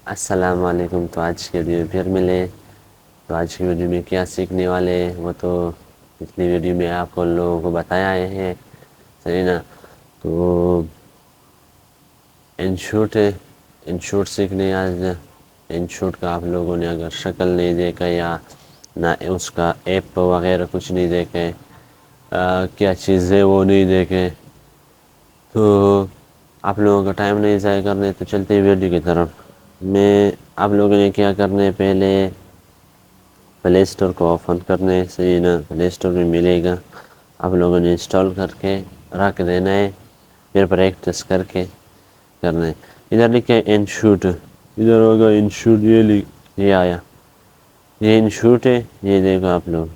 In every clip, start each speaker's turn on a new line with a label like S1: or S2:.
S1: السلام علیکم، تو آج کے لیے پھر ملے تو آج کی ویڈیو میں کیا سیکھنے والے وہ تو پچھلی ویڈیو میں آپ کو لوگوں کو بتایا ہیں صحیح نا؟ تو انشوٹ سیکھنے آج انشوٹ کا آپ لوگوں نے اگر شکل نہیں دیکھا یا نہ اس کا ایپ وغیرہ کچھ نہیں دیکھے، کیا چیزیں وہ نہیں دیکھیں تو آپ لوگوں کا ٹائم نہیں ضائع کرنے تو چلتے ویڈیو کی طرف میں آپ لوگوں نے کیا کرنے پہلے پلے اسٹور کو اوپن کرنے سے نا پلے اسٹور میں ملے گا، آپ لوگوں نے انسٹال کر کے رکھ دینا ہے، پھر پریکٹس کر کے کرنا ہے۔ ادھر لکھے انشوٹ، ادھر ہوگا انشوٹ، یہ آیا، یہ انشوٹ ہے، یہ دیکھو آپ لوگ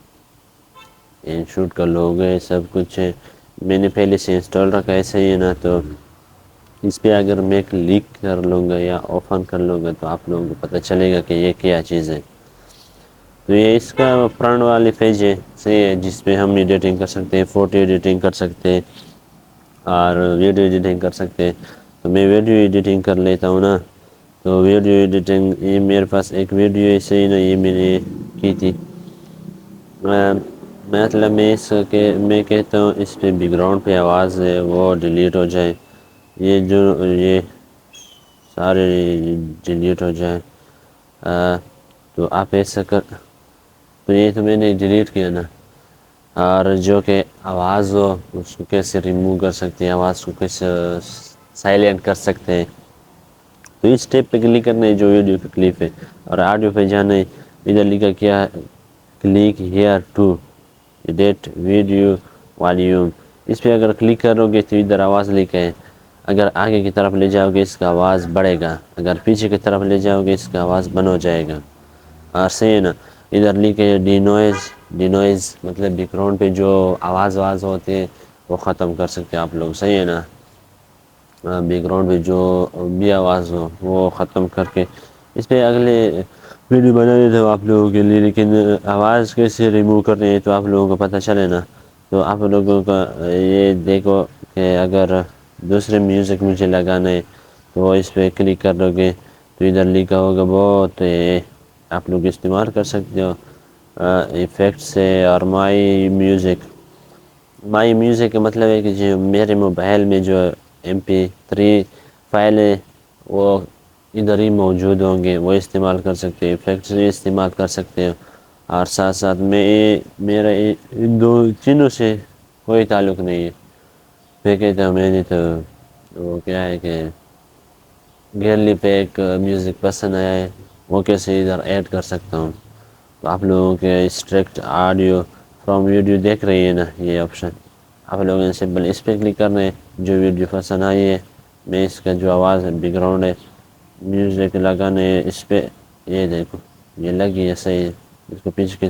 S1: انشوٹ کا لوگو ہے، سب کچھ ہے، میں نے پہلے سے انسٹال رکھا ہے، ایسا ہی ہے نا؟ تو اس پہ اگر میں کلک کر لوں گا یا اوپن کر لوں گا تو آپ لوگوں کو پتہ چلے گا کہ یہ کیا چیز ہے۔ تو یہ اس کا فرنٹ والی پیج ہے، صحیح ہے، جس پہ ہم ایڈیٹنگ کر سکتے ہیں، فوٹو ایڈیٹنگ کر سکتے ہیں اور ویڈیو ایڈیٹنگ کر سکتے ہیں۔ تو میں ویڈیو ایڈیٹنگ کر لیتا ہوں نا، تو ویڈیو ایڈیٹنگ یہ میرے پاس ایک ویڈیو ایسے ہی نا، یہ میں نے کی تھی، مطلب میں کہتا ہوں اس پہ بیک گراؤنڈ پہ آواز ہے وہ ڈیلیٹ ہو جائے، یہ سارے ڈیلیٹ ہو جائیں، تو آپ ایسا تو یہ تو میں نے ڈیلیٹ کیا نا، اور جو کہ آواز ہو اس کو کیسے ریموو کر سکتے ہیں، آواز کو کیسے سائلنٹ کر سکتے ہیں، تو اس اسٹیپ پہ کلک کرنا ہے جو ویڈیو کا کلپ ہے، اور آڈیو پہ جانا ہے، ادھر لکھا کیا click here to edit video volume, اس پہ اگر کلک کرو گے تو ادھر آواز لکھا ہے، اگر آگے کی طرف لے جاؤ گے اس کا آواز بڑھے گا، اگر پیچھے کی طرف لے جاؤ گے اس کا آواز بند ہو جائے گا، اور صحیح ہے نا؟ ادھر لکھے ڈینوائز مطلب بیک گراؤنڈ پہ جو آواز ہوتے ہیں وہ ختم کر سکتے آپ لوگ، صحیح ہے نا؟ بیک گراؤنڈ میں جو بھی آواز ہو وہ ختم کر کے اس پہ اگلے ویڈیو بنا دیتے ہو آپ لوگوں کے لیے، لیکن آواز کیسے ریموو کر رہے ہیں تو آپ لوگوں کو پتہ چلے نا؟ تو آپ لوگوں کا یہ دیکھو کہ اگر دوسرے میوزک مجھے لگانا ہے تو وہ اس پہ کلک کر لو گے تو ادھر لکھا ہوگا بہت آپ لوگ استعمال کر سکتے ہو، ایفیکٹس ہے اور مائی میوزک کا مطلب ہے کہ جو میرے موبائل میں جو MP3 فائل ہے وہ ادھر ہی موجود ہوں گے، وہ استعمال کر سکتے ہیں، ایفیکٹس بھی استعمال کر سکتے ہو، اور ساتھ ساتھ میرا ان دو چینوں سے کوئی تعلق نہیں ہے، میں کہتا ہوں میں نے تو وہ کیا ہے کہ گیلری پہ ایک میوزک پسند آیا ہے وہ کیسے ادھر ایڈ کر سکتا ہوں، تو آپ لوگوں کے اسٹریکٹ آڈیو فرام ویڈیو دیکھ رہی ہے نا یہ آپشن، آپ لوگوں نے سمپل اس پہ کلک کرنا ہے، جو ویڈیو پسند آئی ہے میں اس کا جو آواز ہے بیک گراؤنڈ ہے میوزک لگانے اس پہ، یہ دیکھو یہ لگی ہے صحیح ہے، اس کو پیچھے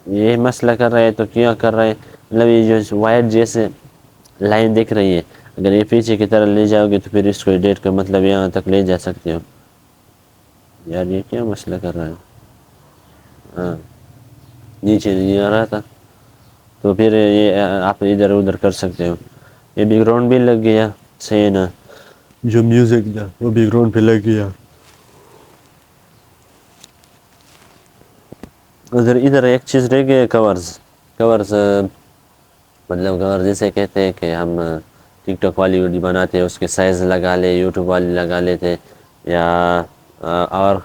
S1: یہ مسئلہ کر رہے ہے تو کیا کر رہے ہیں، مطلب یہ جو وائر جیسے لائن دکھ رہی ہے اگر یہ پیچھے کی طرح لے جاؤ گے تو پھر اس کو ایڈٹ کا مطلب یہاں تک لے جا سکتے ہو، یار یہ کیا مسئلہ کر رہا ہے، ہاں نیچے نہیں آ رہا تھا تو پھر یہ آپ ادھر ادھر کر سکتے ہو، یہ بیک گراؤنڈ بھی لگ گیا صحیح ہے نا؟ جو میوزک تھا وہ بیک گراؤنڈ پہ لگ گیا، ادھر ایک چیز رہ گئی کورز مطلب کور جیسے کہتے ہیں کہ ہم ٹک ٹاک والی ویڈیو بناتے ہیں اس کے سائز لگا لے، یوٹیوب والی لگا لیتے یا اور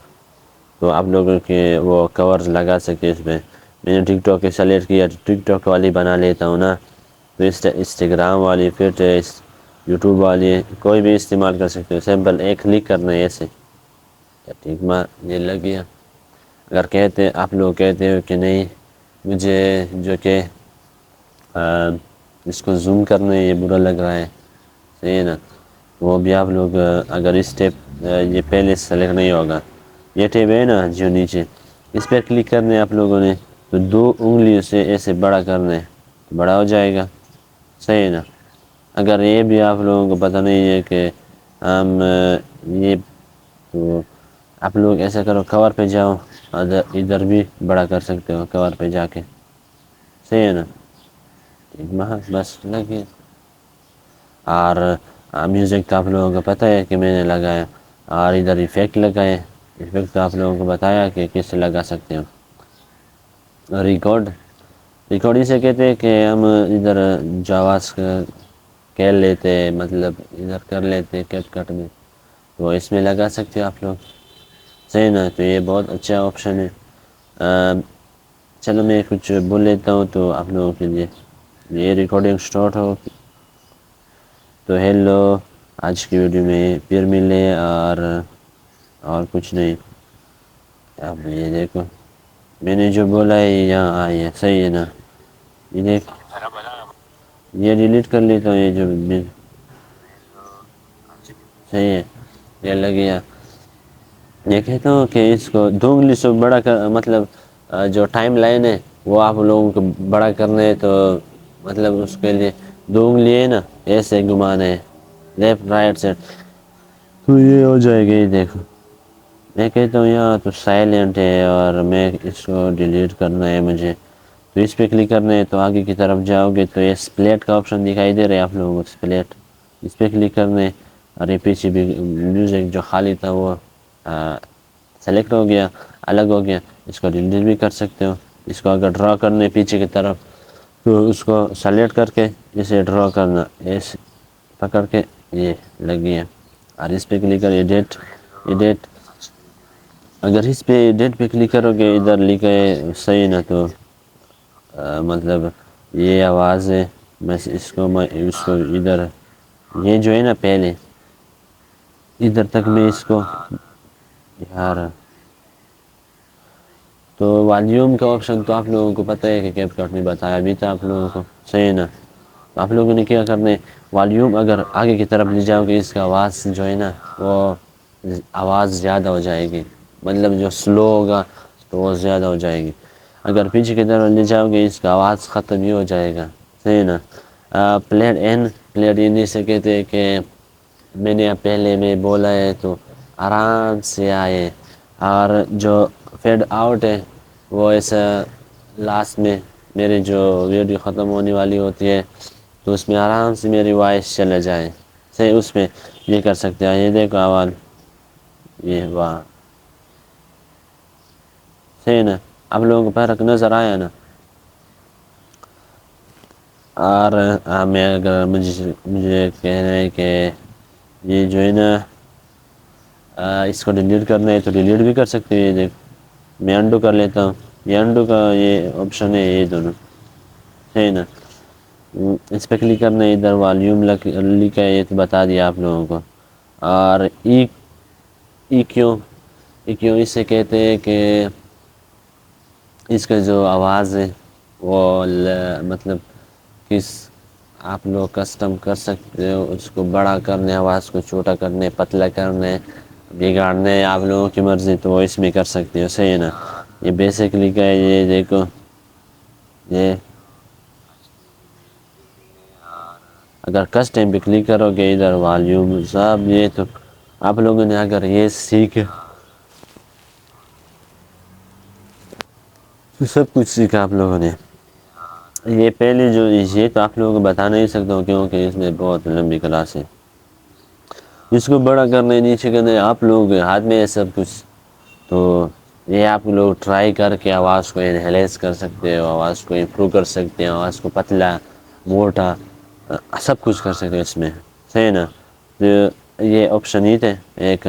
S1: تو آپ لوگوں کے وہ کورز لگا سکتے اس میں ٹک ٹاک کے سلیکٹ کیا ٹک ٹاک والی بنا لیتا ہوں نا، تو انسٹاگرام والی پھر یوٹیوب والی کوئی بھی استعمال کر سکتے ہو، سمپل ایک کلک کرنا ہے ایسے ٹھیک یہ لگ گیا، اگر کہتے آپ لوگ کہتے ہو کہ نہیں مجھے جو کہ اس کو زوم کرنا یہ برا لگ رہا ہے صحیح ہے نا، وہ بھی آپ لوگ اگر اس اسٹیپ یہ پہلے سلیکٹ نہیں ہوگا، یہ ٹیب ہے نا جو نیچے اس پہ کلک کرنے آپ لوگوں نے تو 2 انگلیوں سے ایسے بڑا کرنا ہے، بڑا ہو جائے گا صحیح ہے نا، اگر یہ بھی آپ لوگوں کو پتہ نہیں ہے کہ ہم یہ تو آپ لوگ ایسا کرو کور پہ جاؤ ادھر بھی بڑا کر سکتے ہو کور پہ جا کے صحیح ہے نا، بس لگے اور میوزک تو آپ لوگوں کو پتہ ہے کہ میں نے لگایا، اور ادھر ایفیکٹ لگائے، ایفیکٹ آپ لوگوں کو بتایا کہ کس سے لگا سکتے ہو۔ ریکارڈ اسے کہتے ہیں کہ ہم ادھر جاواز کھیل لیتے، مطلب ادھر کر لیتے کیپ کٹ میں، تو اس میں لگا سکتے ہو آپ لوگ، صحیح نا؟ تو یہ بہت اچھا آپشن ہے۔ چلو میں کچھ بول لیتا ہوں تو آپ لوگوں کے لیے یہ ریکارڈنگ سٹارٹ ہو۔ تو ہیلو، آج کی ویڈیو میں پھر ملے، اور کچھ نہیں۔ اب یہ دیکھو میں نے جو بولا ہے یہاں آئی ہے، صحیح ہے نا؟ یہ دیکھ، یہ ڈیلیٹ کر لیتا ہوں، یہ جو صحیح ہے، یہ لگ گیا۔ یہ کہتا ہوں کہ اس کو دو انگلی سے بڑا کر، مطلب جو ٹائم لائن ہے وہ آپ لوگوں کو بڑا کرنا ہے، تو مطلب اس کے لیے دو انگلی ہے نا، ایسے گھمانا ہے لیفٹ رائٹ سے، تو یہ ہو جائے گا۔ یہ دیکھو میں کہتا ہوں یہاں تو سائلنٹ ہے اور میں اس کو ڈیلیٹ کرنا ہے مجھے، تو اس پہ کلک کرنا ہے، تو آگے کی طرف جاؤ گے تو یہ سپلیٹ کا آپشن دکھائی دے رہا ہے آپ لوگوں کو، سپلیٹ، اس پہ کلک کرنا ہے، اور یہ پیچھے بھی میوزک جو خالی تھا وہ سلیکٹ ہو گیا، الگ ہو گیا، اس کو ڈیلیٹ بھی کر سکتے ہو۔ اس کو اگر ڈرا کرنے پیچھے کی طرف تو اس کو سلیکٹ کر کے اسے ڈرا کرنا، ایسے پکڑ کے، یہ لگ گیا، اور اس پہ کلک کر ایڈٹ، اگر اس پہ ایڈٹ پہ کلک کرو گے ادھر لکھا ہے صحیح نا، تو مطلب یہ آواز ہے، بس اس کو ادھر یہ جو ہے نا پہلے ادھر تک میں اس کو یار، تو والیوم کا آپشن تو آپ لوگوں کو پتہ ہے کہ کیپ کٹ میں بتایا بھی تھا آپ لوگوں کو، صحیح نا؟ آپ لوگوں نے کیا کرنا ہے، والیوم اگر آگے کی طرف لے جاؤ گے اس کا آواز جو ہے نا وہ آواز زیادہ ہو جائے گی، مطلب جو سلو ہوگا تو وہ زیادہ ہو جائے گی، اگر پیچھے کی طرف لے جاؤ گے اس کا آواز ختم ہی ہو جائے گا، صحیح نا؟ پلیٹ ان سے کہتے ہیں کہ میں نے پہلے میں بولا ہے تو آرام سے آئے، اور جو فیڈ آؤٹ ہے وہ ایسا لاسٹ میں میری جو ویڈیو ختم ہونے والی ہوتی ہے تو اس میں آرام سے میری وائس چلے جائے، صحیح، اس میں یہ کر سکتے ہیں۔ یہ دیکھو آواز، یہ واہ، صحیح نا؟ آپ لوگوں کو فرق نظر آیا نا؟ اور میں اگر مجھے کہنا ہے کہ یہ جو ہے نا اس کو ڈیلیٹ کرنا ہے تو ڈیلیٹ بھی کر سکتے ہیں، یہ دیکھ میں انڈو کر لیتا ہوں، یہ انڈو کا یہ آپشن ہے، یہ دونوں، صحیح نا؟ اس پہ کلک کرنا ہے، ادھر والیوم لکھا ہے، یہ تو بتا دیا آپ لوگوں کو، اور ای کیو اسے کہتے ہیں کہ اس کا جو آواز ہے وہ مطلب کس آپ لوگ کسٹم کر سکتے ہو، اس کو بڑا کرنے، آواز کو چھوٹا کرنے، پتلا کرنے، بگاڑنے، آپ لوگوں کی مرضی، تو وہ اس میں کر سکتے ہو، صحیح ہے نا؟ یہ بیسکلی کیا ہے، یہ دیکھو، یہ اگر کسٹم پہ کلک کرو گے ادھر والیوم سب، یہ تو آپ لوگوں نے اگر یہ سب کچھ سیکھا آپ لوگوں نے، یہ پہلے جو یہ تو آپ لوگوں کو بتا نہیں سکتا ہوں کیونکہ اس میں بہت لمبی کلاس ہے، اس کو بڑا کرنا ہے، نیچے کرنا ہے، آپ لوگوں کے ہاتھ میں ہے سب کچھ، تو یہ آپ لوگ ٹرائی کر کے آواز کو انہیلنس کر سکتے ہو، آواز کو امپروو کر سکتے ہیں، آواز کو پتلا موٹا سب کچھ کر سکتے اس میں، صحیح نا؟ تو یہ آپشن ہی تھے ایک،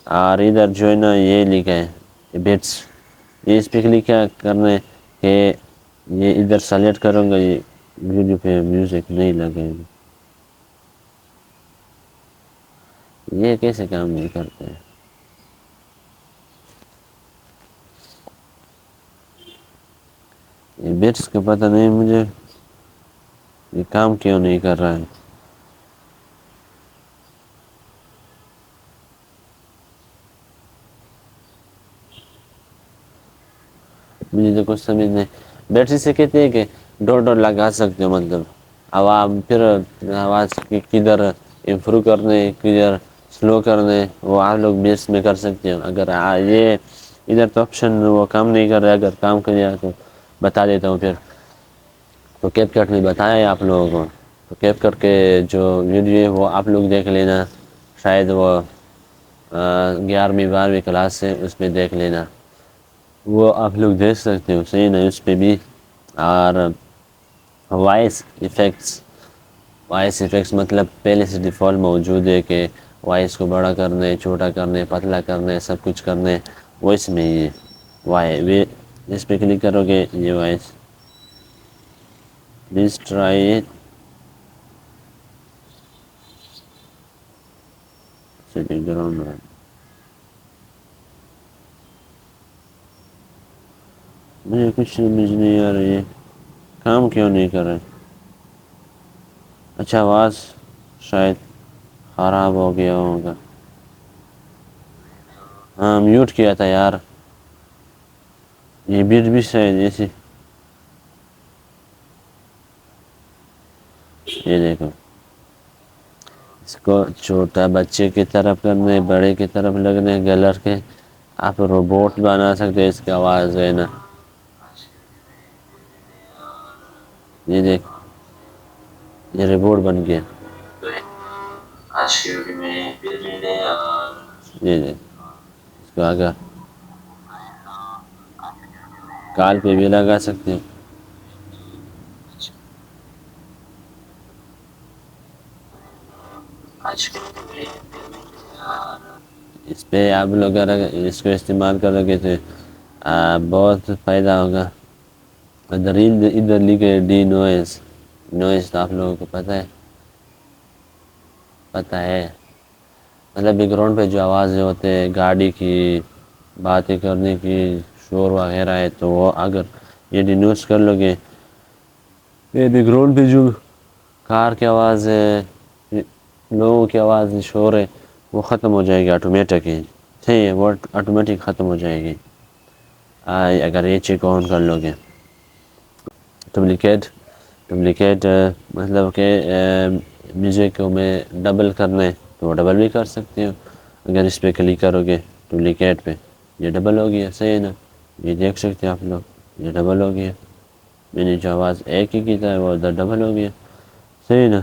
S1: اور ادھر جو ہے نا یہ لکھا ہے بٹس، یہ اس پہ کلک کیا کرنا ہے کہ یہ ادھر سلیکٹ کروں گا، یہ ویڈیو پہ میوزک نہیں لگے گا، یہ کیسے کام نہیں کرتے ہیں؟ یہ بٹس کا پتہ نہیں مجھے، یہ کام کیوں نہیں کر رہا ہے؟ مجھے تو کچھ سمجھ نہیں، بیٹری سے کہتے ہیں کہ ڈور لگا سکتے ہو، مطلب عوام پھر آواز کی کدھر امپروو کرنے، کدھر سلو کرنے، وہ آپ لوگ بیس میں کر سکتے ہو، اگر یہ ادھر تو آپشن وہ کام نہیں کر رہا، اگر کام کرے تو بتا دیتا ہوں پھر، تو کیپ کٹ میں بتایا ہے آپ لوگوں کو، تو کیپ کٹ کے جو ویڈیو ہے وہ آپ لوگ دیکھ لینا، شاید وہ 11ویں 12ویں کلاس سے اس پہ دیکھ لینا، وہ آپ لوگ دیکھ سکتے ہو، صحیح نا؟ اس پہ بھی. اور وائس ایفیکٹس مطلب پہلے سے ڈیفالٹ موجود ہے کہ وائس کو بڑا کرنے، چھوٹا کرنے، پتلا کرنے، سب کچھ کرنے، وائس میں ہی ہے. اس پہ کلک کرو گے یہ وائس. Please try ground. مجھے کچھ سمجھ نہیں آ رہی ہے، کام کیوں نہیں کر رہے؟ اچھا آواز شاید خراب ہو گیا ہوگا. ہاں میوٹ کیا تھا یار. یہ بیچ بھی شاید ایسے. یہ دیکھو، اس کو چھوٹا بچے کی طرف کرنے، بڑے کی طرف لگنے، گلر کے. آپ روبوٹ بنا سکتے اس کی آواز ہے نا. یہ دیکھ، یہ روبوٹ بن گیا. جی جی اس کو آگا کال پہ بھی لگا سکتے ہیں. اس پہ آپ لوگ اگر اس کو استعمال کرو گے تو بہت فائدہ ہوگا. ادھر لکھے ڈی نوائز. نوائز تو آپ لوگوں کو پتہ ہے. پتہ ہے مطلب بیک گراؤنڈ پہ جو آوازیں ہوتے ہیں گاڑی کی، باتیں کرنے کی، شور وغیرہ ہے، تو وہ اگر یہ ڈینوس کر لو گے. یہ بیک گراؤنڈ پہ جو کار کی آواز ہے، لوگوں کی آواز، شور ہے، وہ ختم ہو جائے گی آٹومیٹک ہی. صحیح ہے، وہ آٹومیٹک ختم ہو جائے گی اگر یہ چیک آن کر لو گے. ڈپلیکیٹ مطلب کہ میوزک کو میں ڈبل کرنا ہے تو وہ ڈبل بھی کر سکتے ہو. اگر اس پہ کلک کرو گے ڈپلیکیٹ پہ، یہ ڈبل ہو گیا. صحیح ہے نا؟ یہ دیکھ سکتے ہیں آپ لوگ، یہ ڈبل ہو گیا. میں نے جو آواز ایک ہی کی تھا وہ ادھر ڈبل ہو گیا. صحیح نا؟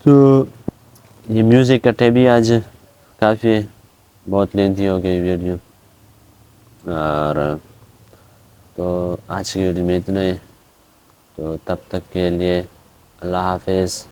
S1: تو یہ میوزک کٹے بھی آج کافی بہت لینتھی ہو گئی ویڈیو. اور تو آج کی ویڈیو میں اتنا ہی. تو تب تک کے لیے اللہ حافظ.